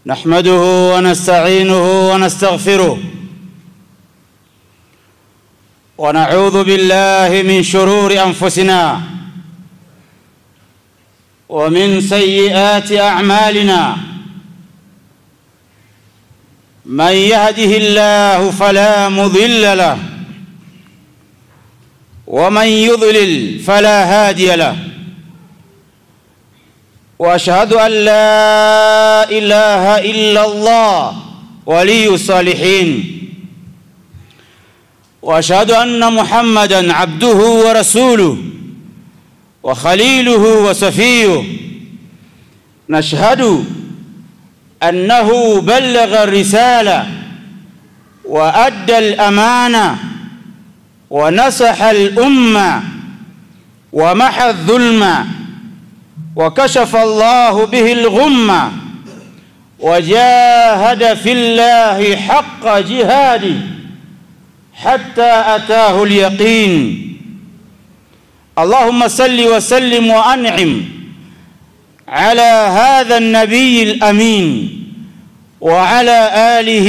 نحمده ونستعينه ونستغفره ونعوذ بالله من شرور أنفسنا ومن سيئات أعمالنا من يهده الله فلا مضل له ومن يضلل فلا هادي له وأشهد أن لا إله إلا الله ولي الصالحين وأشهد أن محمدًا عبده ورسوله وخليله وصفيه نشهد أنه بلغ الرسالة وأدى الأمانة ونصح الأمة ومحى الظلم وكشف الله به الغمة وجاهد في الله حق جهاده حتى أتاه اليقين. اللهم صل وسلم وأنعم على هذا النبي الأمين وعلى آله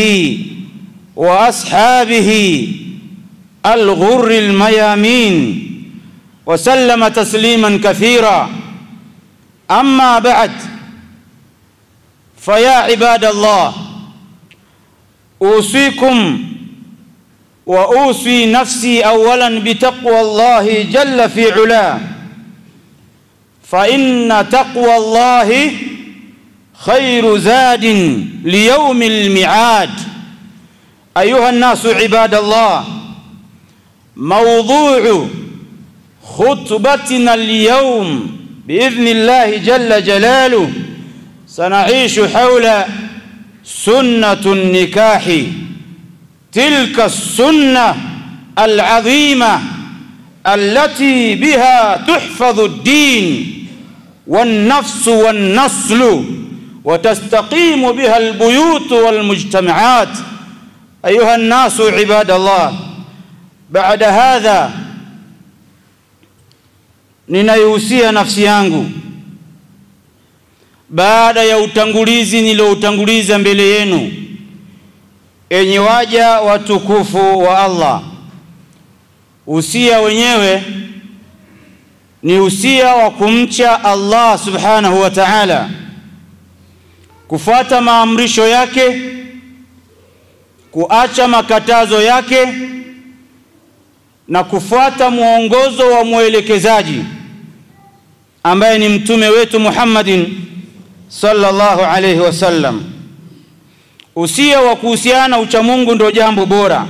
وأصحابه الغر الميامين وسلم تسليما كثيرا. أما بعد، فيا عباد الله، أوصيكم وأوصي نفسي أولا بتقوى الله جل في علاه، فإن تقوى الله خير زاد ليوم الميعاد. أيها الناس عباد الله، موضوع خطبتنا اليوم بإذن الله جل جلاله سنعيش حول سنة النكاح، تلك السنة العظيمة التي بها تحفظ الدين والنفس والنسل وتستقيم بها البيوت والمجتمعات. أيها الناس عباد الله، بعد هذا ninaihusia nafsi yangu baada ya utangulizi niloutanguliza mbele yenu, enyi waja watukufu wa Allah. Usia wenyewe ni usia wa kumcha Allah subhanahu wa ta'ala, kufuata maamrisho yake, kuacha makatazo yake na kufuata muongozo wa mwelekezaji ambaye ni mtume wetu Muhammadin sallallahu alayhi wasallam. Usia wa kuhusiana uchamungu ndio jambo bora,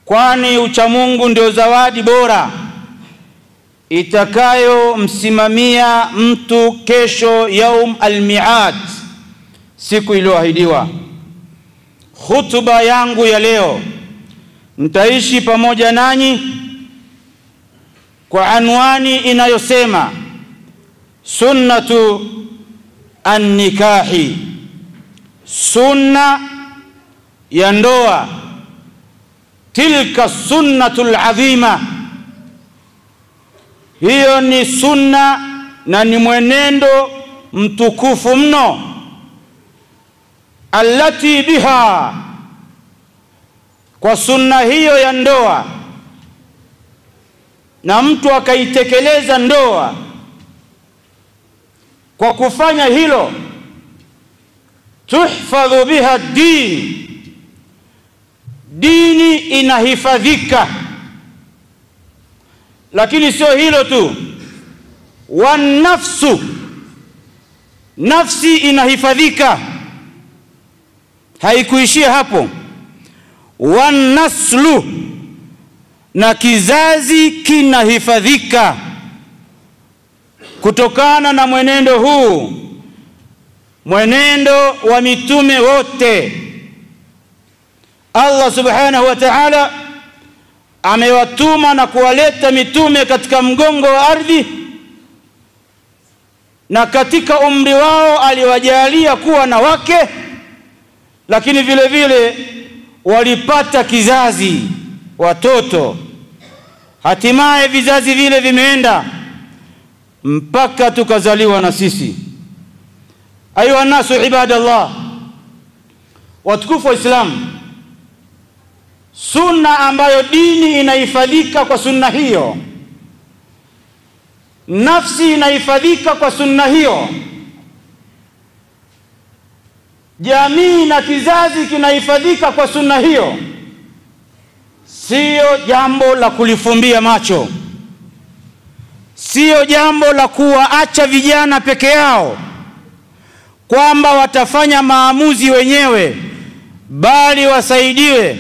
kwani uchamungu ndio zawadi bora itakayo msimamia mtu kesho yaum al-mi'ad, siku iliyoahidiwa. Hutuba yangu ya leo nitaishi pamoja nanyi kwa anwani inayosema sunnatu an-nikahi, sunna ya ndoa. Tilka sunnatul azima, hiyo ni sunna na ni mwenendo mtukufu mno. Allati biha, kwa sunna hiyo ya ndoa na mtu akaitekeleza ndoa, kwa kufanya hilo tuhfadhu biha din, dini inahifadhika. Lakini sio hilo tu, wan nafsu, nafsi inahifadhika. Haikuishia hapo, wan naslu, na kizazi kinahifadhika kutokana na mwenendo huu, mwenendo wa mitume wote. Allah subhanahu wa ta'ala amewatuma na kuwaleta mitume katika mgongo wa ardhi, na katika umri wao aliwajalia kuwa na wake, lakini vile vile walipata kizazi, watoto. Hatimaye vizazi vile vimeenda mpaka tukazaliwa na sisi. Ayuha nasu ibadallah, watukufu wa Islam, sunna ambayo dini inahifadhika kwa sunna hiyo, nafsi inahifadhika kwa sunna hiyo, jamii na kizazi kinahifadhika kwa sunna hiyo, sio jambo la kulifumbia macho, sio jambo la kuwaacha vijana peke yao kwamba watafanya maamuzi wenyewe, bali wasaidiwe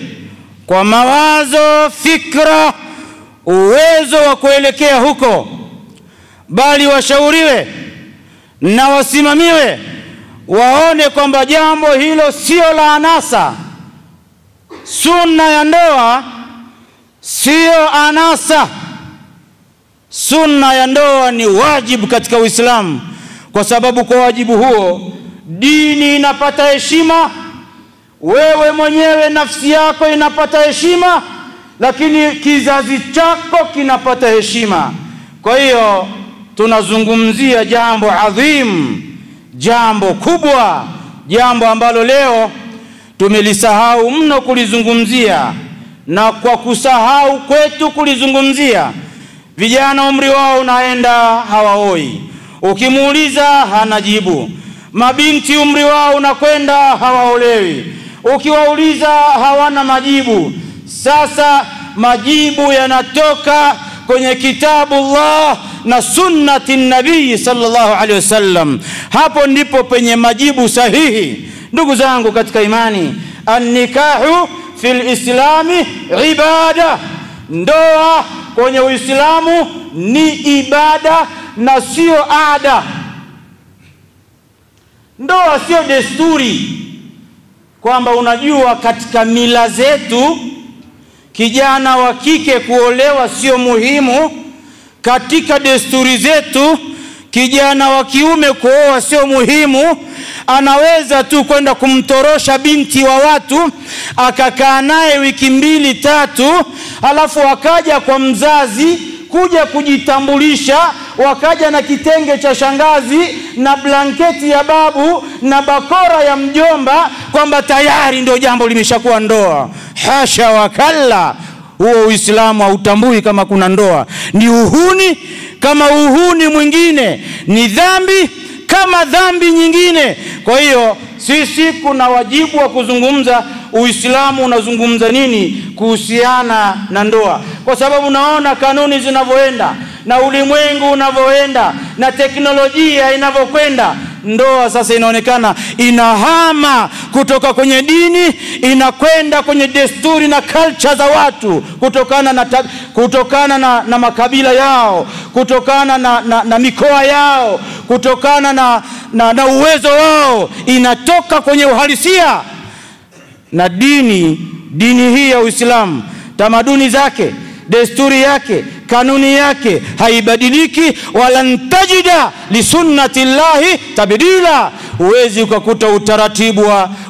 kwa mawazo, fikra, uwezo wa kuelekea huko, bali washauriwe na wasimamiwe, waone kwamba jambo hilo sio la anasa. Sunna ya ndoa sio anasa. Sunna ya ndoa ni wajibu katika Uislamu, kwa sababu kwa wajibu huo dini inapata heshima, wewe mwenyewe nafsi yako inapata heshima, lakini kizazi chako kinapata heshima. Kwa hiyo tunazungumzia jambo adhim, jambo kubwa, jambo ambalo leo tumelisahau mno kulizungumzia, na kwa kusahau kwetu kulizungumzia, vijana umri wao unaenda hawaoi, ukimuuliza hana jibu. Mabinti umri wao unakwenda hawaolewi, ukiwauliza hawana majibu. Sasa majibu yanatoka kwenye kitabu Allah na sunnati nabii sallallahu alaihi wasallam. Hapo ndipo penye majibu sahihi. Ndugu zangu katika imani, an-nikahu fil islami ibada, ndoa kwenye Uislamu ni ibada na sio ada. Ndoa sio desturi, kwamba unajua katika mila zetu kijana wa kike kuolewa sio muhimu, katika desturi zetu kijana wa kiume kuoa sio muhimu. Anaweza tu kwenda kumtorosha binti wa watu, akakaa naye wiki 2-3, alafu akaja kwa mzazi kuja kujitambulisha, wakaja na kitenge cha shangazi na blanketi ya babu na bakora ya mjomba, kwamba tayari ndio jambo limeshakuwa ndoa. Hasha wakalla, huo Uislamu hautambui kama kuna ndoa. Ni uhuni kama uhuni mwingine, ni dhambi kama dhambi nyingine. Kwa hiyo sisi kuna wajibu wa kuzungumza Uislamu unazungumza nini kuhusiana na ndoa, kwa sababu naona kanuni zinavyoenda na ulimwengu unavyoenda na teknolojia inavyokwenda, ndoa sasa inaonekana inahama kutoka kwenye dini inakwenda kwenye desturi na culture za watu, kutokana na makabila yao, kutokana na mikoa yao, kutokana na uwezo wao, inatoka kwenye uhalisia. Na dini hii ya Uislamu, tamaduni zake, desturi yake, kanuni yake haibadiliki, wala ntajida li sunnati llahi tabdila. Huwezi ukakuta utaratibu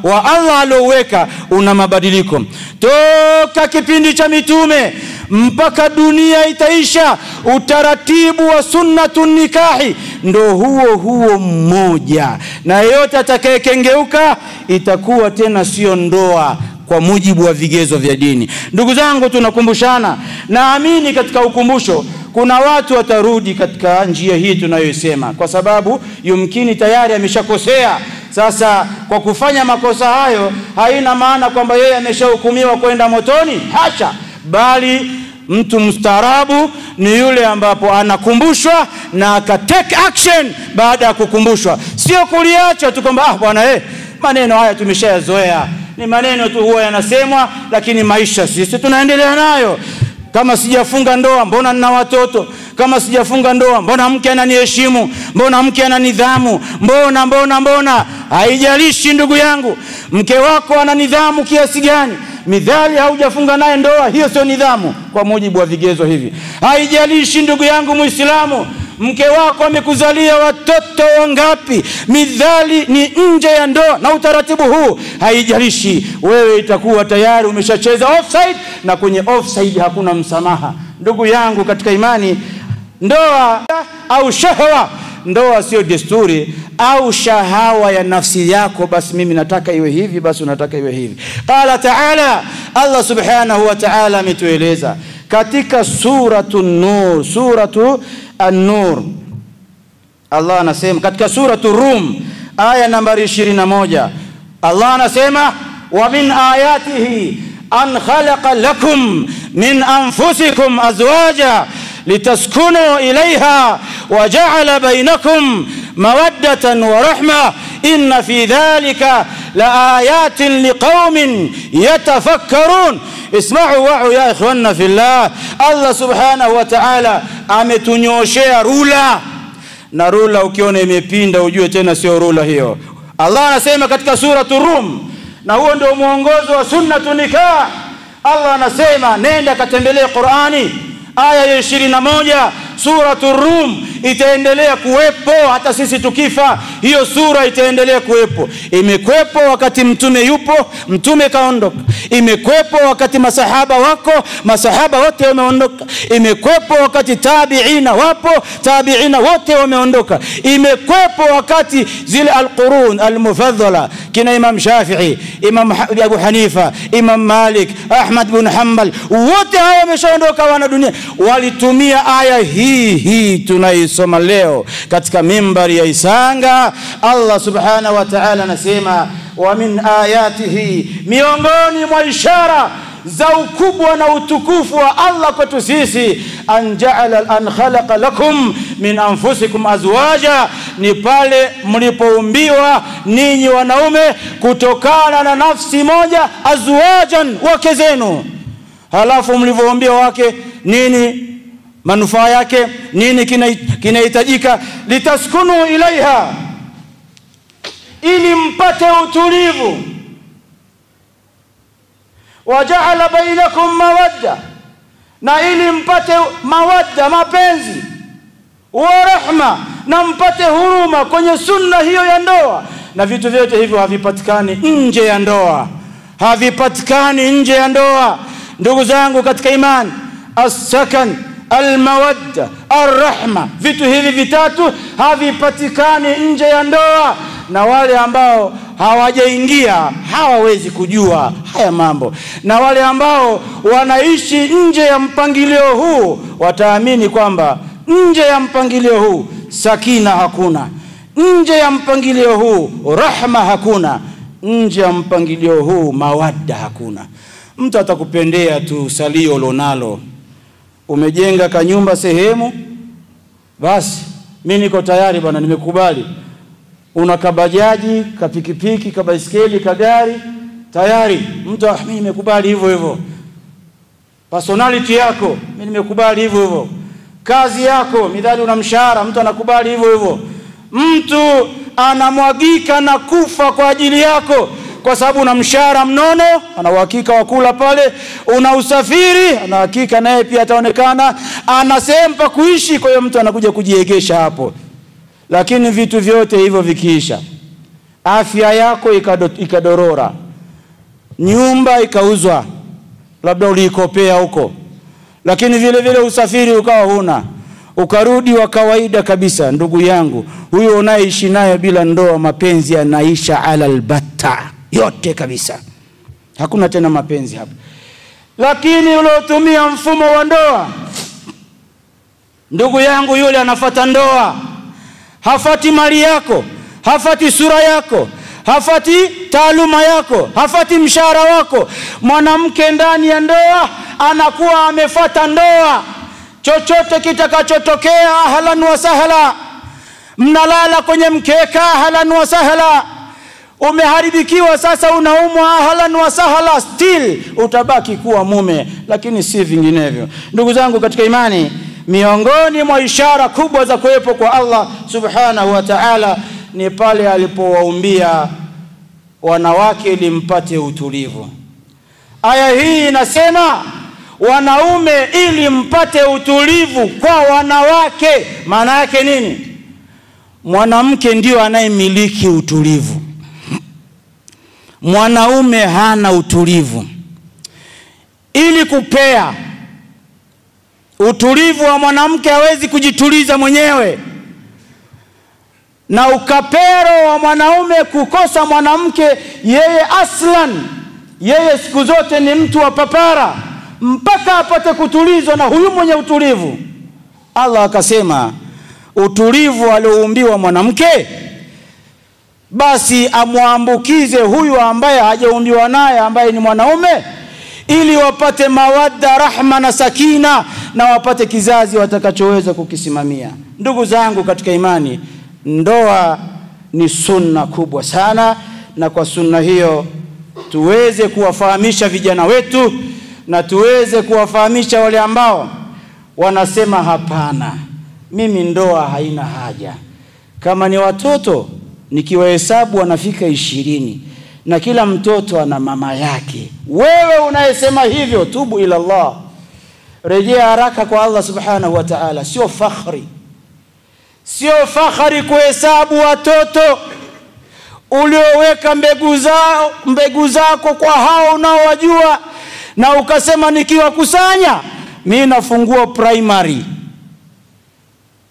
wa Allah alioweka una mabadiliko. Toka kipindi cha mitume mpaka dunia itaisha, utaratibu wa sunnatun nikahi ndo huo mmoja, na yote atakayekengeuka itakuwa tena sio ndoa kwa mujibu wa vigezo vya dini. Ndugu zangu, tunakumbushana, naamini katika ukumbusho kuna watu watarudi katika njia hii tunayoisema, kwa sababu yumkini tayari ameshakosea. Sasa kwa kufanya makosa hayo haina maana kwamba yeye ameshahukumiwa kwenda motoni, hacha, bali mtu mstaarabu ni yule ambapo anakumbushwa na akatake action baada ya kukumbushwa, sio kuliacha tu kwamba bwana maneno haya tumeshayazoea, ni maneno tu huwa yanasemwa, lakini maisha sisi tunaendelea nayo. Kama sijafunga ndoa, mbona nina watoto? Kama sijafunga ndoa, mbona mke ananiheshimu? Mbona mke ana nidhamu? Mbona? Haijalishi ndugu yangu, mke wako ana nidhamu kiasi gani, midhali haujafunga naye ndoa, hiyo sio nidhamu kwa mujibu wa vigezo hivi. Haijalishi ndugu yangu Muislamu, mke wako amekuzalia watoto wangapi, midhali ni nje ya ndoa na utaratibu huu, haijalishi, wewe itakuwa tayari umeshacheza offside, na kwenye offside hakuna msamaha. Ndugu yangu katika imani, ndoa au shahwa, ndoa sio desturi. au shahawa ya nafsi yako, basi mimi nataka iwe hivi, basi unataka iwe hivi. Qala ta'ala, Allah subhanahu wa ta'ala ametueleza katika suratu Nur, suratu An-Nur. Allah anasema katika suratu Rum aya nambari 21, Allah anasema wa min ayatihi an khalaqa lakum min anfusikum azwaja litaskunu ilayha wa ja'ala bainakum mawaddatan wa rahma inna fi dhalika la ayatin liqaumin yatafakkarun. Isma'u wa'u ya ikhwanna fillah, Allah subhanahu wa ta'ala ametunyoshea rula, na rula ukiona imepinda ujue tena sio rula hiyo. Allah anasema katika suratu Rum, na huo ndio muongozo wa sunnatu nikah. Allah anasema nenda katembelee Qur'ani aya ya 21, suratu Rum itaendelea kuwepo hata sisi tukifa, hiyo sura itaendelea kuwepo. Imekwepo wakati mtume yupo, mtume kaondoka. Imekwepo wakati masahaba wako, masahaba wote wameondoka. Imekwepo wakati tabi'ina wapo, tabi'ina wote wameondoka. Imekwepo wakati zile alqurun almufaddala kina Imam Shafi'i, Imam Abu Hanifa, Imam Malik, Ahmad bin Hanbal, wote hao wameshaondoka wana dunia. Walitumia aya hii tunaisoma leo katika mimbari ya Isanga. Allah subhanahu wa ta'ala anasema wa min ayatihi, miongoni mwa ishara za ukubwa na utukufu wa Allah kwetu sisi, an khalaqa lakum min anfusikum azwaja, ni pale mlipoumbiwa ninyi wanaume kutokana na nafsi moja, azwajan, wake zenu. Halafu mlivyoumbiwa wake, nini manufaa yake, nini kinahitajika? Litaskunu ilaiha, ili mpate utulivu. Waja'ala bainakum mawadda, na ili mpate mawadda, mapenzi, wa rahma, na mpate huruma kwenye sunna hiyo ya ndoa. Na vitu vyote hivyo havipatikani nje ya ndoa, havipatikani nje ya ndoa. Ndugu zangu katika imani, as-sakan, al-mawadda, ar-rahma, vitu hivi vitatu havipatikani nje ya ndoa. Na wale ambao hawajaingia hawawezi kujua haya mambo, na wale ambao wanaishi nje ya mpangilio huu wataamini kwamba nje ya mpangilio huu sakina hakuna, nje ya mpangilio huu rahma hakuna, nje ya mpangilio huu mawadda hakuna. Mtu atakupendea tu salio lonalo, umejenga kanyumba sehemu, basi mimi niko tayari bwana, nimekubali. Una kabajaji, kapikipiki, kabaiskeli, kagari, tayari mtu, mimi nimekubali hivyo hivyo. Personality yako, mimi nimekubali hivyo hivyo. Kazi yako, midhali una mshahara, mtu anakubali hivyo hivyo. Mtu anamwagika na kufa kwa ajili yako kwa sababu una mshahara mnono, ana uhakika wa kula pale. Una usafiri, ana uhakika naye pia ataonekana, ana sehemu pa kuishi, kwa hiyo mtu anakuja kujiegesha hapo. Lakini vitu vyote hivyo vikiisha, afya yako ikadorora, nyumba ikauzwa, labda uliikopea huko, lakini vile vile usafiri ukawa huna, ukarudi wa kawaida kabisa, ndugu yangu, huyo unaishi naye bila ndoa, mapenzi yanaisha ala albatta yote kabisa, hakuna tena mapenzi hapo. Lakini uliotumia mfumo wa ndoa, ndugu yangu, yule anafuata ndoa, hafati mali yako, hafati sura yako, hafati taaluma yako, hafati mshahara wako. Mwanamke ndani ya ndoa anakuwa amefuata ndoa, chochote kitakachotokea ahlan wa sahla. Mnalala kwenye mkeka, ahlan wa sahla. Umeharibikiwa sasa, unaumwa, ahlan wa sahla, still utabaki kuwa mume, lakini si vinginevyo. Ndugu zangu katika imani, miongoni mwa ishara kubwa za kuwepo kwa Allah subhanahu wa ta'ala ni pale alipowaumbia wanawake ili mpate utulivu. Aya hii inasema wanaume ili mpate utulivu kwa wanawake. Maana yake nini? Mwanamke ndio anayemiliki utulivu, mwanaume hana utulivu. Ili kupea utulivu wa mwanamke, hawezi kujituliza mwenyewe, na ukapero wa mwanaume kukosa mwanamke, yeye aslan, yeye siku zote ni mtu wa papara mpaka apate kutulizwa na huyu mwenye utulivu. Allah akasema utulivu alioumbiwa mwanamke basi amuambukize huyu ambaye hajaumbiwa naye ambaye ni mwanaume, ili wapate mawadda, rahma na sakina, na wapate kizazi watakachoweza kukisimamia. Ndugu zangu katika imani, ndoa ni sunna kubwa sana, na kwa sunna hiyo tuweze kuwafahamisha vijana wetu na tuweze kuwafahamisha wale ambao wanasema hapana, mimi ndoa haina haja. Kama ni watoto nikiwahesabu wanafika 20 na kila mtoto ana mama yake. Wewe unayesema hivyo, tubu ila Allah, rejea haraka kwa Allah subhanahu wa ta'ala. Sio fakhri, sio fakhri kuhesabu watoto ulioweka mbegu zako kwa hao unaowajua, na ukasema nikiwakusanya mimi nafungua primary.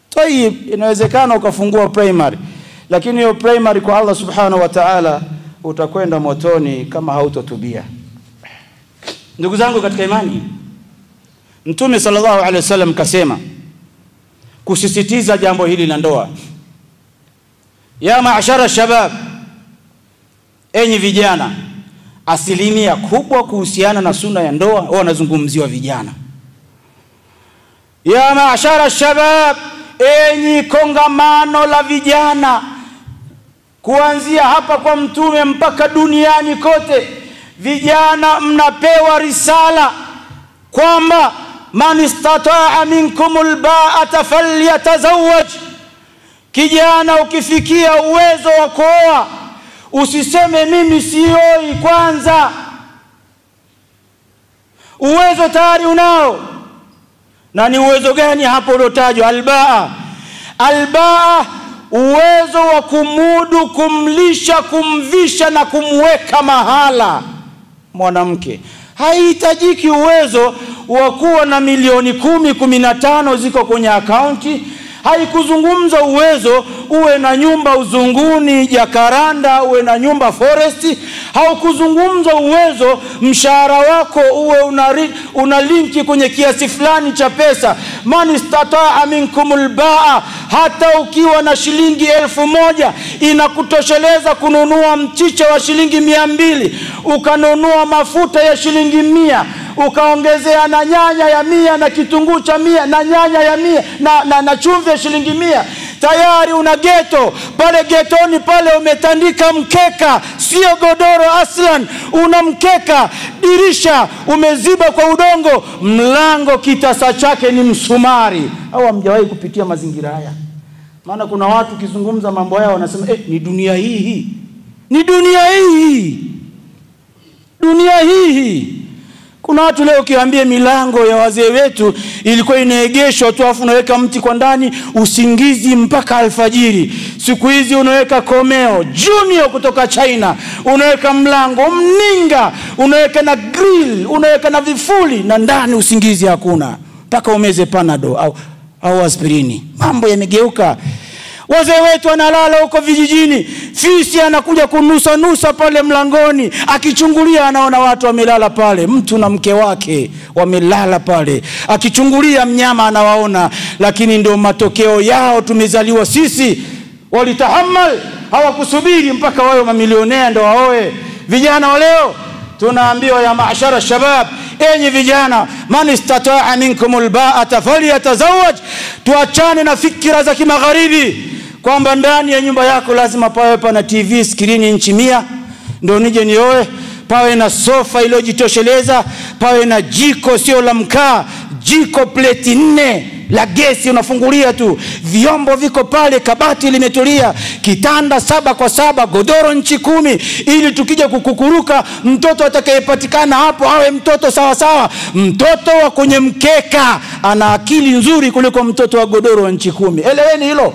Tayib, inawezekana ukafungua primary, lakini hiyo primary kwa Allah subhanahu wa ta'ala utakwenda motoni kama hautotubia. Ndugu zangu katika imani, Mtume sallallahu alaihi wasallam kasema kusisitiza jambo hili la ndoa, ya maashara shabab, enyi vijana. Asilimia kubwa kuhusiana na sunna ya ndoa wanazungumziwa vijana. Ya maashara shabab, enyi kongamano la vijana, kuanzia hapa kwa Mtume mpaka duniani kote, vijana mnapewa risala kwamba man istata'a minkumul ba'ata falyatazawwaj. Kijana ukifikia uwezo wa kuoa, usiseme mimi sioi kwanza. Uwezo tayari unao. Na ni uwezo gani hapo uliotajwa? Albaa, uwezo wa kumudu, kumlisha, kumvisha na kumweka mahala mwanamke. Haihitajiki uwezo wa kuwa na milioni 10, 15 ziko kwenye akaunti. Haikuzungumza uwezo uwe na nyumba Uzunguni, Jakaranda, uwe na nyumba Forest. Haukuzungumza uwezo mshahara wako uwe una linki kwenye kiasi fulani cha pesa. Man istata'a minkumul ba'a, hata ukiwa na shilingi 1000 inakutosheleza kununua mchicha wa shilingi 200, ukanunua mafuta ya shilingi 100, ukaongezea na nyanya ya 100 na kitunguu cha 100 na nyanya ya 100 na chumvi ya shilingi 100, tayari una geto. Pale getoni pale umetandika mkeka, sio godoro aslan, una mkeka. Dirisha umeziba kwa udongo, mlango kitasa chake ni msumari. Au hamjawahi kupitia mazingira haya? Maana kuna watu kizungumza mambo yao wanasema ni dunia hii. Ni dunia hii. Dunia hii. Kuna watu leo kiambie milango ya wazee wetu ilikuwa inaegeshwa tu afu unaweka mti kwa ndani, usingizi mpaka alfajiri. Siku hizi unaweka komeo junior kutoka China, unaweka mlango mninga, unaweka na grill, unaweka na vifuli, na ndani usingizi hakuna mpaka umeze Panado au aspirini. Mambo yamegeuka. Wazee wetu wanalala huko vijijini, fisi anakuja kunusa pale mlangoni, akichungulia anaona watu wamelala pale, mtu na mke wake wamelala pale, akichungulia mnyama anawaona. Lakini ndio matokeo yao tumezaliwa sisi. Walitahammal, hawakusubiri mpaka wao mamilionea ndio waoe. Vijana wa leo tunaambiwa ya maashara shabab, enyi vijana, man istata'a minkumul ba'ata falyatazawwaj. Tuachane na fikra za kimagharibi kwamba ndani ya nyumba yako lazima pawe pana TV screen inchi 100 ndio nije nioe, pawe na sofa iliyojitosheleza, pawe na jiko sio la mkaa, jiko plate 4 la gesi unafungulia tu, vyombo viko pale, kabati limetulia, kitanda 7x7, godoro inchi 10, ili tukija kukukuruka mtoto atakayepatikana hapo awe mtoto sawa sawa. Mtoto wa kwenye mkeka ana akili nzuri kuliko mtoto wa godoro inchi 10. Eleweni hilo.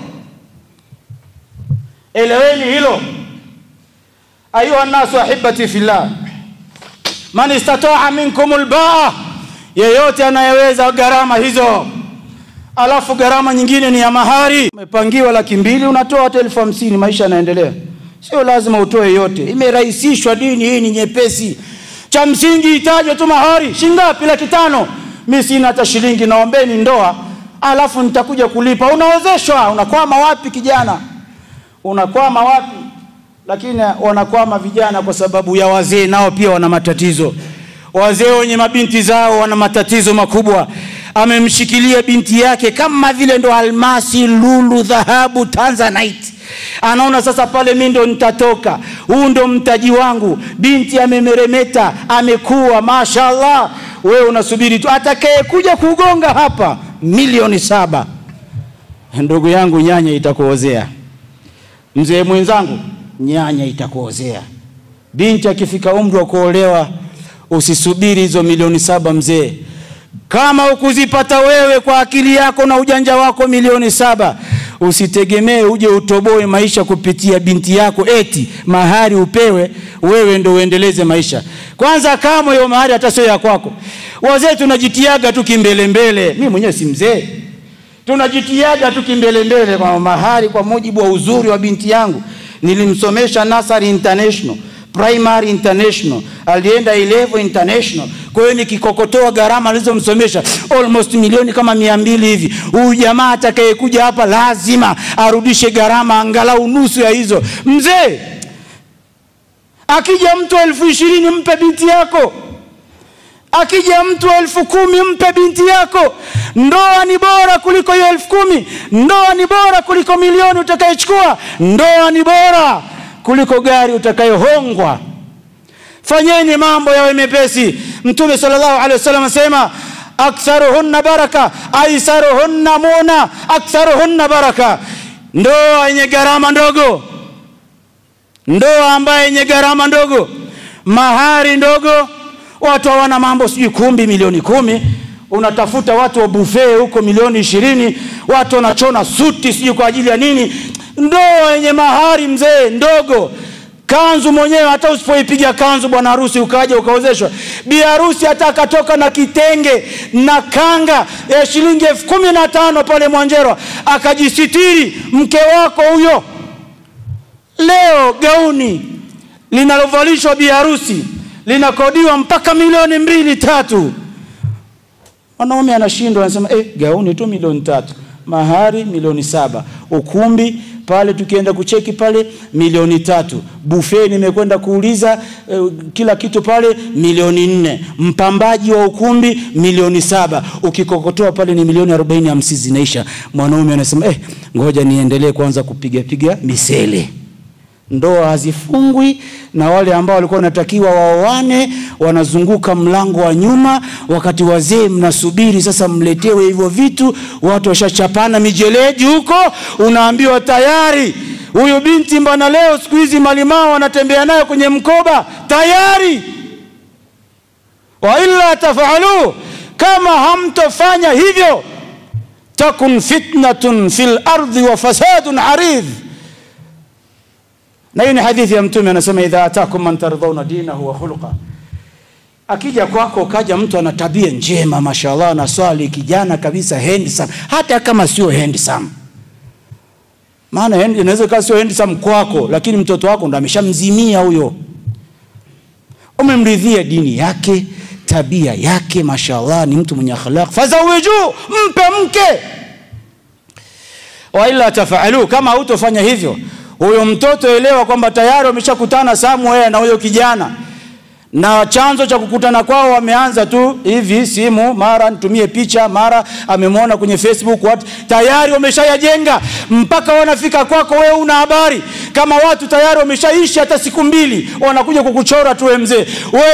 Eleweni hilo. Ayuha nasu ahibati fillah, man istata'a minkumul ba'a, yeyote anayeweza gharama hizo, alafu gharama nyingine ni ya mahari. Umepangiwa 200,000 unatoa hata 50,000, maisha yanaendelea. Sio lazima utoe yote. Imerahisishwa dini hii, ni nyepesi. Cha msingi itajwe tu mahari. Shingapi? 500,000. Mimi sina hata shilingi, naombeni ndoa, alafu nitakuja kulipa. Unaozeshwa. Unakwama wapi kijana? Unakwama wapi? Lakini wanakwama vijana kwa sababu ya wazee, nao pia wana matatizo. Wazee wenye mabinti zao wana matatizo makubwa. Amemshikilia binti yake kama vile ndo almasi, lulu, dhahabu, tanzanite. Anaona sasa pale mimi ndo nitatoka, huu ndo mtaji wangu. Binti amemeremeta, amekuwa mashaallah. Wewe unasubiri tu atakaye kuja kugonga hapa 7,000,000. Ndugu yangu, nyanya itakuozea. Mzee mwenzangu, nyanya itakuozea. Binti akifika umri wa kuolewa, usisubiri hizo 7,000,000 mzee. Kama ukuzipata wewe kwa akili yako na ujanja wako 7,000,000, usitegemee uje utoboe maisha kupitia binti yako eti mahari upewe wewe ndo uendeleze maisha. Kwanza kama hiyo mahari hata sio ya kwako. Wazee tunajitiaga tu kimbele mbele. Mimi mwenyewe si mzee. Tunajitiaga tu kimbele mbele kwa mahari kwa mujibu wa uzuri wa binti yangu. Nilimsomesha Nursery International, Primary International, alienda A-Level International. Kwa hiyo nikikokotoa gharama alizomsomesha almost milioni kama 200 hivi. Huyu jamaa atakayekuja hapa lazima arudishe gharama angalau nusu ya hizo. Mzee, akija mtu 20,000 mpe binti yako. Akija mtu 10,000 mpe binti yako. Ndoa ni bora kuliko hiyo 10,000. Ndoa ni bora kuliko milioni utakayechukua. Ndoa ni bora kuliko gari utakayohongwa. Fanyeni mambo yawe mepesi. Mtume sallallahu alaihi wasallam asema aktharuhunna baraka, aisaruhunna muna, aktharuhunna baraka. Ndoa yenye gharama ndogo, ndoa ambayo yenye gharama ndogo, mahari ndogo. Watu hawana mambo sijui kumbi milioni 10, unatafuta watu wa buffet huko milioni 20, watu wanachona suti sijui kwa ajili ya nini. Ndoa yenye mahari mzee ndogo. Kanzu mwenyewe hata usipoipiga kanzu bwana harusi ukaja ukaozeshwa, bi harusi hata akatoka na kitenge na kanga ya shilingi 15,000 pale Mwanjerwa akajisitiri, mke wako huyo. Leo gauni linalovalishwa bi harusi linakodiwa mpaka milioni 2-3. Wanaume anashindwa, anasema gauni tu milioni 3, mahari milioni 7, ukumbi pale tukienda kucheki pale milioni 3, buffet nimekwenda kuuliza kila kitu pale milioni 4, mpambaji wa ukumbi milioni 7, ukikokotoa pale ni milioni 40-50 zinaisha. Mwanaume anasema ngoja niendelee kwanza kupiga misele. Ndoa hazifungwi, na wale ambao walikuwa wanatakiwa waoane wanazunguka mlango wa nyuma, wakati wazee mnasubiri sasa mletewe hivyo vitu. Watu washachapana mijeleji huko, unaambiwa tayari huyu binti mbana leo siku hizi malimao wanatembea nayo kwenye mkoba tayari. Wa illa taf'alu, kama hamtofanya hivyo, takun fitnatun fil ardi wa fasadun aridh. Na hii ni hadithi ya Mtume, anasema idha atakum man tardawna dinahu wa khuluqa. Akija kwako kaja mtu ana tabia njema mashallah na swali, kijana kabisa handsome, hata kama sio handsome. Maana inaweza kuwa sio handsome kwako, lakini mtoto wako ndo ameshamzimia huyo. Umemridhia dini yake, tabia yake, mashallah ni mtu mwenye akhlaq, fazawiju, mpe mke. Wa illa tafa'alu, kama hutofanya hivyo, huyo mtoto elewa kwamba tayari wameshakutana somewhere na huyo kijana, na chanzo cha kukutana kwao wameanza tu hivi simu, mara nitumie picha, mara amemwona kwenye Facebook, watu tayari wameshayajenga mpaka wanafika kwako wewe una habari. Kama watu tayari wameshaishi hata siku 2 wanakuja kukuchora tu, wewe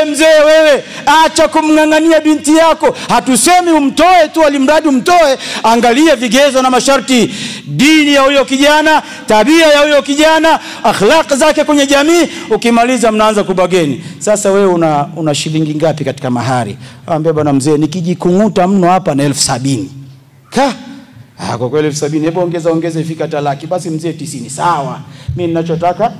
mzee wewe acha kumngangania binti yako. Hatusemi umtoe tu alimradi umtoe, angalia vigezo na masharti, dini ya huyo kijana, tabia ya huyo kijana, akhlaq zake kwenye jamii. Ukimaliza mnaanza kubageni. Sasa wewe una shilingi ngapi katika mahari? Anambia bwana mzee nikijikunguta mno hapa na 70,000. Kwa kweli 70,000, hebu ongeza ifika talaki. Basi mzee 90,000. Sawa. Mimi ninachotaka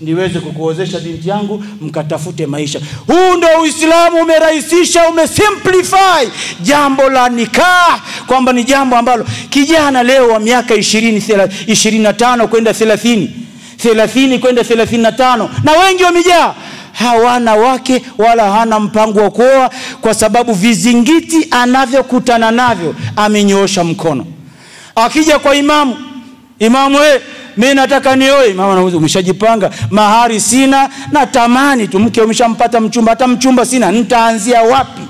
niweze kukuozesha binti yangu, mkatafute maisha. Huu ndio Uislamu umerahisisha, umesimplify jambo la nikah, kwamba ni jambo ambalo kijana leo wa miaka 25 kwenda 30 kwenda 35, na wengi wamejaa hawana wake wala hana mpango wa kuoa, kwa sababu vizingiti anavyokutana navyo amenyoosha mkono. Akija kwa imamu, mimi nataka nioe. Mama anauliza, umeshajipanga? Mahari sina, na tamani tu mke, umeshampata mchumba? Hata mchumba sina, nitaanzia wapi?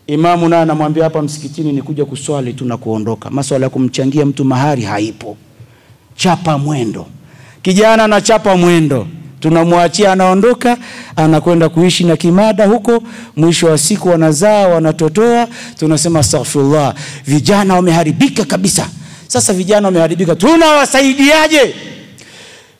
Imamu naye anamwambia, hapa msikitini ni kuja kuswali tu na kuondoka, masuala ya kumchangia mtu mahari haipo. Chapa mwendo. Kijana anachapa mwendo, tunamwachia anaondoka, anakwenda kuishi na kimada huko, mwisho wa siku wanazaa, wanatotoa, tunasema astaghfirullah. Vijana wameharibika kabisa. Sasa vijana wameharibika, tunawasaidiaje?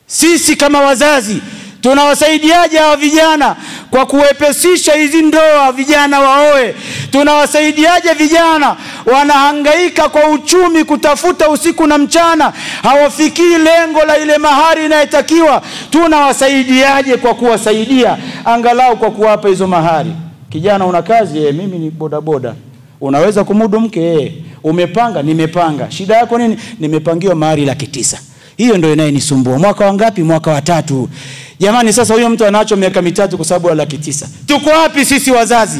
Sisi kama wazazi tunawasaidiaje hawa vijana kwa kuwepesisha hizi ndoa, vijana waoe? Tunawasaidiaje vijana wanahangaika kwa uchumi kutafuta usiku na mchana, hawafikii lengo la ile mahari inayotakiwa? Tunawasaidiaje kwa kuwasaidia angalau kwa kuwapa hizo mahari? Kijana una kazi, mimi ni bodaboda. Unaweza kumudu mke? Umepanga? Nimepanga. Shida yako nini? Nimepangiwa mahari 900. Hiyo ndio inayenisumbua. Mwaka wangapi? Mwaka wa 3. Jamani, sasa huyo mtu anaacho miaka 3 kwa sababu ya 900. Tuko wapi sisi wazazi?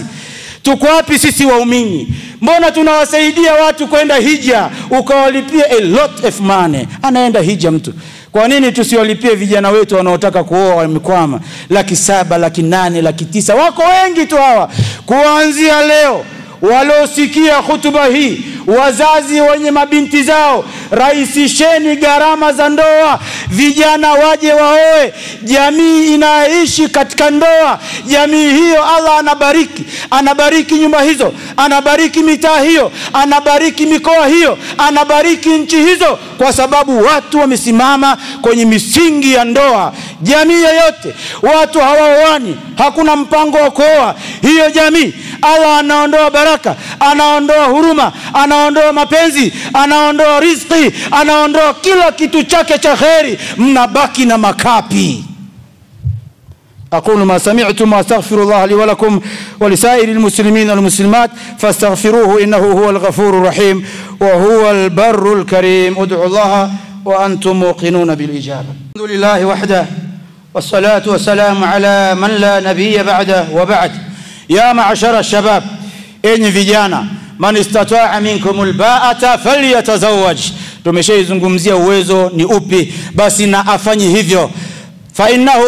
Tuko wapi sisi waumini? Mbona tunawasaidia watu kwenda hija, ukawalipia a lot of money, anaenda hija mtu? Kwa nini tusiwalipie vijana wetu wanaotaka kuoa wamekwama? 700,000, 800,000, 900,000. Wako wengi tu hawa. Kuanzia leo waliosikia hutuba hii, wazazi wenye mabinti zao, rahisisheni gharama za ndoa, vijana waje waoe. Jamii inaishi katika ndoa, jamii hiyo Allah anabariki nyumba hizo, anabariki mitaa hiyo, anabariki mikoa hiyo, anabariki nchi hizo, kwa sababu watu wamesimama kwenye misingi ya ndoa. Jamii yoyote watu hawaoani, hakuna mpango wa kuoa, hiyo jamii Allah anaondoa baraka, anaondoa huruma, anaondoa mapenzi, anaondoa riziki, anaondoa kila kitu chake cha kheri, mnabaki na makapi. أقول ما سمعتم وأستغفر الله لي ولكم ولسائر المسلمين والمسلمات فاستغفروه إنه هو الغفور الرحيم وهو البر الكريم. ادعوا الله وأنتم موقنون بالإجابة. الحمد لله وحده والصلاة والسلام على من لا نبي بعده وبعد. يا معشر الشباب، إني vijana، man istata'a minkumul ba'ata falyatazawwaj. Tumeshaizungumzia uwezo ni upi, basi na afanye hivyo. Fa innahu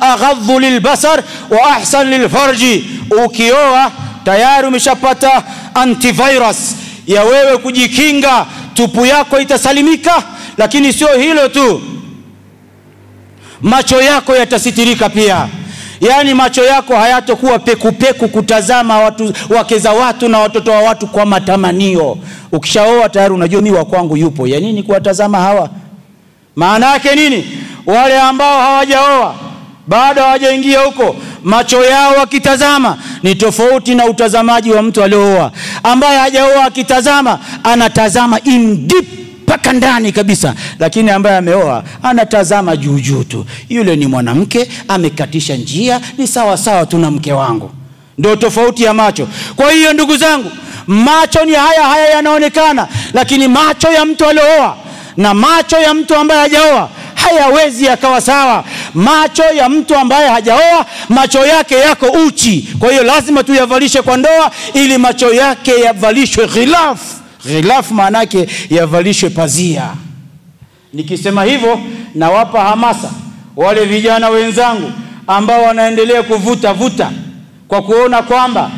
aghadhu lilbasar wa ahsan lilfarji. Ukioa tayari umeshapata antivirus ya wewe kujikinga, tupu yako itasalimika. Lakini sio hilo tu, macho yako yatasitirika pia. Yani macho yako hayatakuwa peku kutazama wake za watu na watoto wa watu kwa matamanio. Ukishaoa tayari unajua mimi wa kwangu yupo, ya nini kuwatazama hawa? Maana yake nini? Wale ambao hawajaoa, bado hawajaingia huko, macho yao wakitazama ni tofauti na utazamaji wa mtu aliyooa. Ambaye hajaoa akitazama, anatazama in deep, paka ndani kabisa. Lakini ambaye ameoa anatazama juu tu. Yule ni mwanamke, amekatisha njia, ni sawa sawa tu na mke wangu. Ndio tofauti ya macho. Kwa hiyo ndugu zangu, macho ni haya yanaonekana, lakini macho ya mtu aliyooa na macho ya mtu ambaye hajaoa hayawezi yakawa sawa. Macho ya mtu ambaye hajaoa, macho yake yako uchi. Kwa hiyo lazima tuyavalishe kwa ndoa, ili macho yake yavalishwe ghilaf. Ghilaf maana yake yavalishwe pazia. Nikisema hivyo, nawapa hamasa wale vijana wenzangu ambao wanaendelea kuvuta kwa kuona kwamba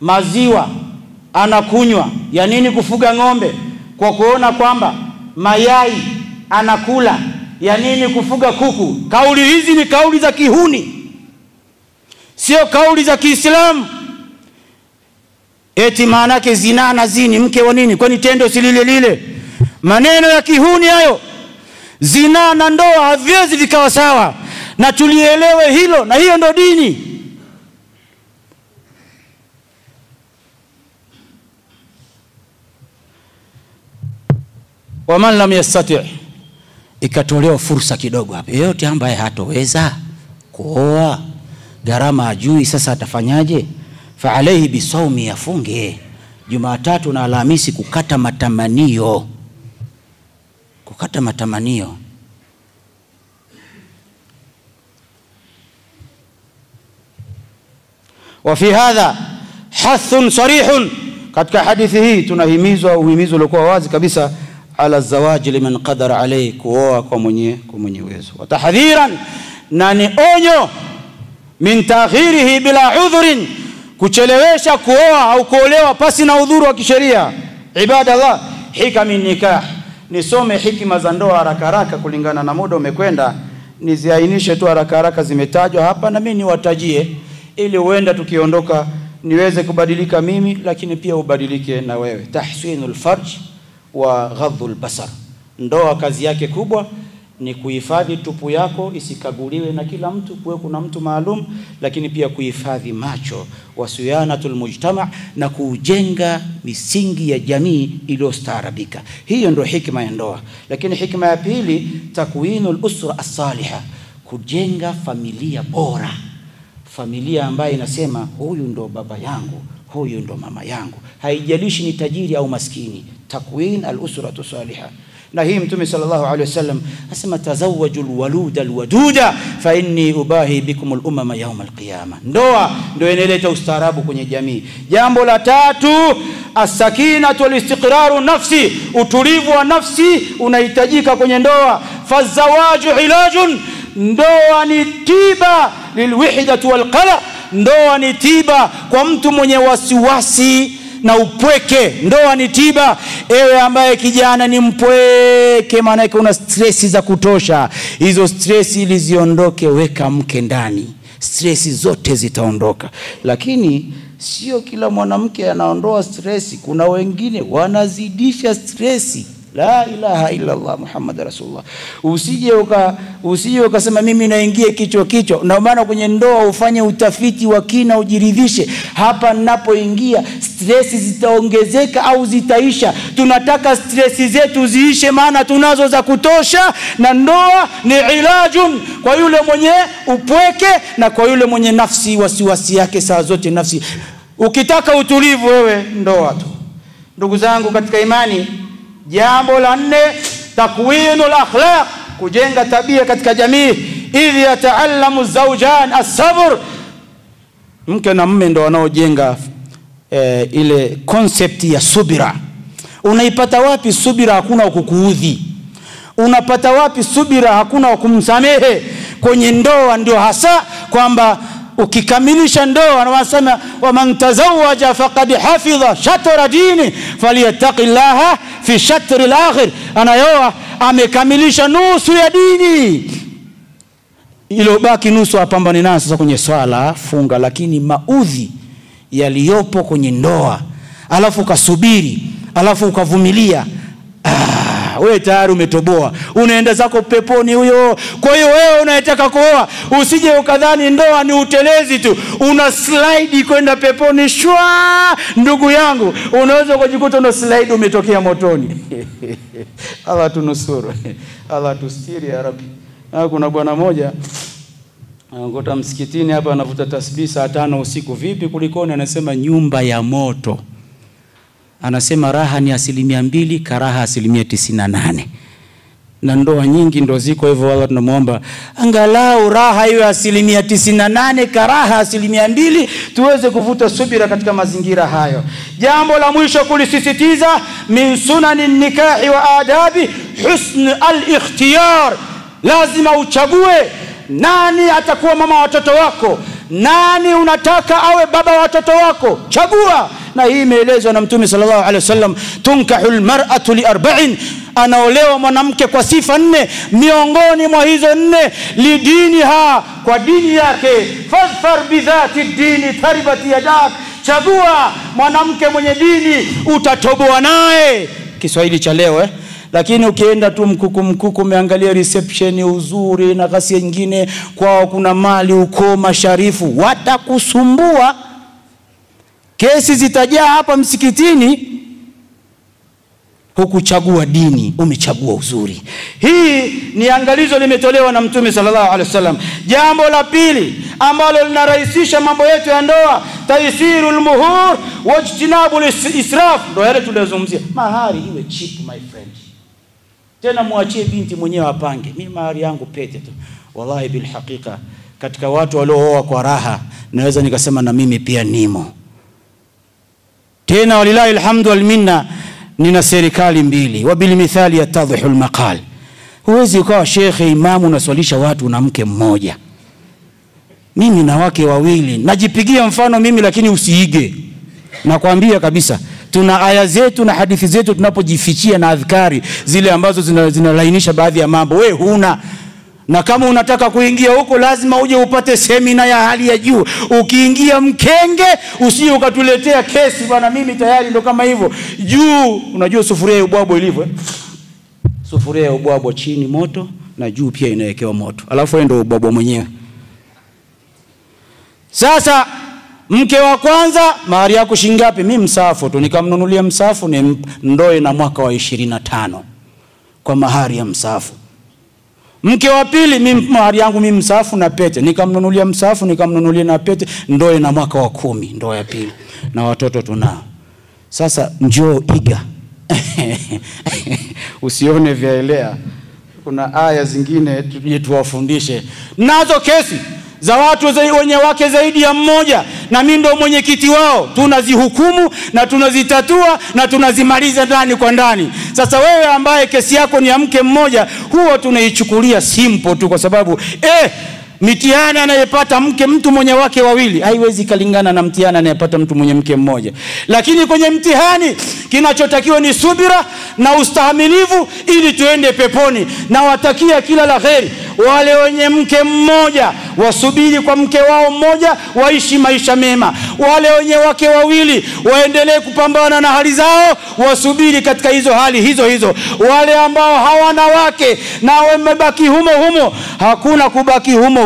maziwa anakunywa, ya nini kufuga ng'ombe? Kwa kuona kwamba mayai anakula, ya nini kufuga kuku? Kauli hizi ni kauli za kihuni, sio kauli za Kiislamu. Eti maana yake zina na zini mke wa nini? Kwani tendo si lile? Maneno ya kihuni hayo. Zina na ndoa haviwezi vikawa sawa, na tulielewe hilo, na hiyo ndo dini. ومن لم يستطع ikatolewa fursa kidogo hapa. Yeyote ambaye hatoweza kuoa, gharama ajui, sasa atafanyaje? Fa alayhi bisawmi, yafunge Jumatatu na Alhamisi kukata matamanio. Kukata matamanio. Wa fi hadha hathun sarihun, katika hadithi hii tunahimizwa uhimizo uliokuwa wazi kabisa ala zawaji liman qadara alayhi, kuoa kwa mwenye uwezo. Wa tahdhiran, na ni onyo min ta'khirihi bila udhurin, kuchelewesha kuoa au kuolewa pasi na udhuru wa kisheria. Ibadallah, hikami nikah. Nisome hikima za ndoa haraka haraka kulingana na muda umekwenda, niziainishe tu haraka haraka zimetajwa hapa na mimi niwatajie, ili uenda tukiondoka niweze kubadilika mimi, lakini pia ubadilike na wewe. Tahsinul farj wa ghadhul basar. Ndoa kazi yake kubwa ni kuhifadhi tupu yako isikaguliwe na kila mtu, kuwe kuna mtu maalum, lakini pia kuhifadhi macho, wasiyanatul mujtama, na kujenga misingi ya jamii iliyostaarabika. Hiyo ndio hikma ya ndoa. Lakini hikma ya pili, takwinul usra as-salihah, kujenga familia bora, familia ambayo inasema huyu ndo baba yangu, huyu ndo mama yangu, haijalishi ni tajiri au maskini. Takwin al-usratu salihah. Na hii Mtume sallallahu alaihi wasallam asema tazawwajul waluda alwaduda fa inni ubahi bikum al-umama yawm al-qiyamah. Ndoa ndio inaleta ustaarabu kwenye jamii. Jambo la tatu, as-sakinatu wal-istiqraru nafsi, utulivu wa nafsi unahitajika kwenye ndoa. Fazawaju ilajun, ndoa ni tiba lilwihdati walqalaq, ndoa ni tiba kwa mtu mwenye wasiwasi na upweke. Ndoa ni tiba. Ewe ambaye kijana ni mpweke, maana yake una stress za kutosha, hizo stress ili ziondoke, weka mke ndani, stress zote zitaondoka. Lakini sio kila mwanamke anaondoa stress, kuna wengine wanazidisha stress. La ilaha illa Allah Muhammad Rasulullah. Usije ukasema mimi naingia kichwa. Na maana kwenye ndoa ufanye utafiti wa kina, ujiridhishe, hapa ninapoingia stress zitaongezeka au zitaisha. Tunataka stress zetu ziishe, maana tunazo za kutosha, na ndoa ni ilajun kwa yule mwenye upweke na kwa yule mwenye nafsi wasiwasi yake saa zote nafsi. Ukitaka utulivu wewe, ndoa tu. Ndugu zangu katika imani, jambo la 4, takwinul akhlaq, kujenga tabia katika jamii. Idh yataallamu zawjan as-sabr, mke na mume ndio wanaojenga ile concept ya subira. Unaipata wapi subira? Hakuna kukuudhi. Unapata wapi subira? Hakuna kumsamehe. Kwenye ndoa ndio hasa kwamba ukikamilisha ndoa, anasema wa man tazawwaja faqad hafidha shatra dini falyattaqillaha fi shatr al-akhir. Anayoa amekamilisha nusu ya dini, iliyobaki nusu apambane nayo sasa kwenye swala, funga. Lakini maudhi yaliyopo kwenye ndoa, alafu ukasubiri, alafu ukavumilia, wewe tayari umetoboa, unaenda zako peponi huyo. Kwa hiyo wewe unayetaka kuoa, usije ukadhani ndoa ni utelezi tu, una slide kwenda peponi shwa. Ndugu yangu, unaweza kujikuta una slide umetokea motoni. Allah tunusuru, Allah tustiri ya Rabbi. Kuna bwana moja anakota msikitini hapa, anavuta tasbih saa 5 usiku. Vipi kulikoni? Anasema nyumba ya moto. Anasema raha ni 2%, karaha 98%. Na ndoa nyingi ndo ziko hivyo. Wala tunamuomba angalau raha iwe 98%, karaha 2%, tuweze kuvuta subira katika mazingira hayo. Jambo la mwisho kulisisitiza, min sunanin nikahi wa adabi husn al-ikhtiyar. Lazima uchague nani atakuwa mama watoto wako, nani unataka awe baba wa watoto wako. Chagua. Na hii imeelezwa na Mtume sallallahu alaihi wasallam, tunkahul mar'atu li 4, anaolewa mwanamke kwa sifa 4, miongoni mwa hizo 4 lidiniha, kwa dini yake. Fadhfar bidhati dini taribat yadak, chagua mwanamke mwenye dini, utatoboa naye. Kiswahili cha leo Lakini ukienda tu mkuku umeangalia reception, uzuri na ghasia nyingine, kwao kuna mali uko masharifu, watakusumbua. Kesi zitajaa hapa msikitini. hukuchagua dini, umechagua uzuri. Hii ni angalizo limetolewa na Mtume sallallahu alaihi wasallam. Jambo la pili ambalo linarahisisha mambo yetu ya ndoa, taysirul muhur wajtinabul israf. Ndio yale tulizozungumzia. Mahari iwe cheap my friend. Tena muachie binti mwenyewe apange. Mimi mahari yangu pete tu. Wallahi bil hakika katika watu waliooa kwa raha naweza nikasema na mimi pia nimo. Tena walilahi alhamdu wal minna, nina serikali mbili. Wabil mithali yatadhihu almaqal. Huwezi ukawa shekhe imamu unaswalisha watu na mke mmoja. Mimi na wake wawili. Najipigia mfano mimi, lakini usiige. Nakwambia kabisa, tuna aya zetu na hadithi zetu tunapojifichia na adhkari zile ambazo zinalainisha baadhi ya mambo. Wewe huna. Na kama unataka kuingia huko lazima uje upate semina ya hali ya juu. Ukiingia mkenge usije ukatuletea kesi bwana, mimi tayari ndo kama hivyo. Juu unajua sufuria ya ubwabwa ilivyo. Sufuria ya ubwabwa chini moto na juu pia inawekewa moto. Alafu ndio ubwabwa mwenyewe. Sasa mke wa kwanza mahari yako shilingi ngapi? Mimi msafu tu, nikamnunulia msafu ni ndoe na mwaka wa 25 kwa mahari ya msafu. Mke wa pili mimi mahari yangu mimi msafu na pete, nikamnunulia msafu, nikamnunulia na pete, ndoe na mwaka wa 10, ndoa ya pili. Na watoto tunao. Sasa njoo iga. Usione vyaelea. Kuna aya zingine tuje tuwafundishe. Nazo kesi za watu wenye wake zaidi ya mmoja, na mimi ndo mwenyekiti wao, tunazihukumu na tunazitatua na tunazimaliza ndani kwa ndani. Sasa wewe ambaye kesi yako ni ya mke mmoja, huo tunaichukulia simple tu, kwa sababu mitihani anayepata mtu mwenye wake wawili haiwezi kalingana na mtihani anayepata mtu mwenye mke mmoja. Lakini kwenye mtihani kinachotakiwa ni subira na ustahimilivu ili tuende peponi. Na watakia kila la kheri wale wenye mke mmoja, wasubiri kwa mke wao mmoja, waishi maisha mema. Wale wenye wake wawili waendelee kupambana na hali zao, wasubiri katika hizo hali hizo. Wale ambao hawana wake na wamebaki humo, hakuna kubaki humo.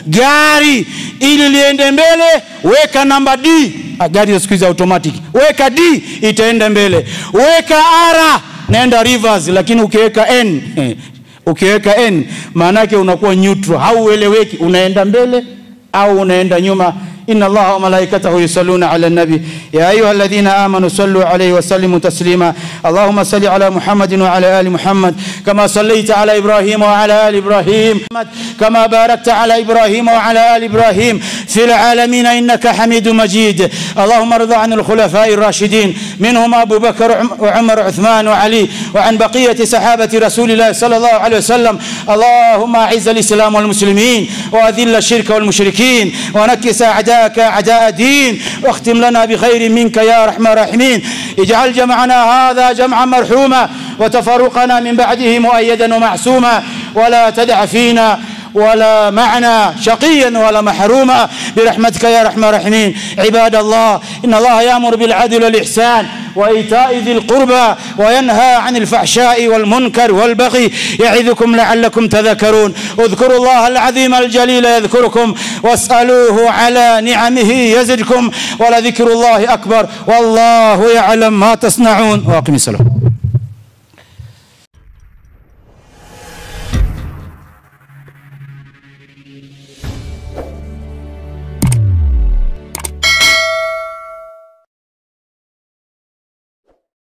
Gari ili liende mbele, weka namba D. Gari siku hizi automatic. Weka D itaenda mbele. Weka R naenda reverse, lakini ukiweka N maana yake unakuwa neutral, haueleweki unaenda mbele au unaenda nyuma. إن الله وملائكته يصلون على النبي يا أيها الذين آمنوا صلوا عليه وسلموا تسليما. اللهم صل على محمد وعلى آل محمد كما صليت على إبراهيم وعلى آل إبراهيم كما باركت على إبراهيم وعلى آل إبراهيم في العالمين إنك حميد مجيد. اللهم ارض عن الخلفاء الراشدين منهم أبو بكر وعمر وعثمان وعلي وعن بقية صحابة رسول الله صلى الله عليه وسلم. اللهم أعز الإسلام والمسلمين وأذل الشرك والمشركين ونكس أعداء دين واختم لنا بخير منك يا رحمن الراحمين. اجعل جمعنا هذا جمعا مرحوما وتفرقنا من بعده مؤيدا ومعصوما ولا تدع فينا ولا معنا شقيا ولا محروما برحمتك يا رحمن الراحمين. عباد الله إن الله يأمر بالعدل والإحسان وإيتاء ذي القربى وينهى عن الفحشاء والمنكر والبغي يعظكم لعلكم تذكرون. اذكروا الله العظيم الجليل يذكركم واسألوه على نعمه يزدكم ولذكر الله أكبر والله يعلم ما تصنعون. واقم الصلاة.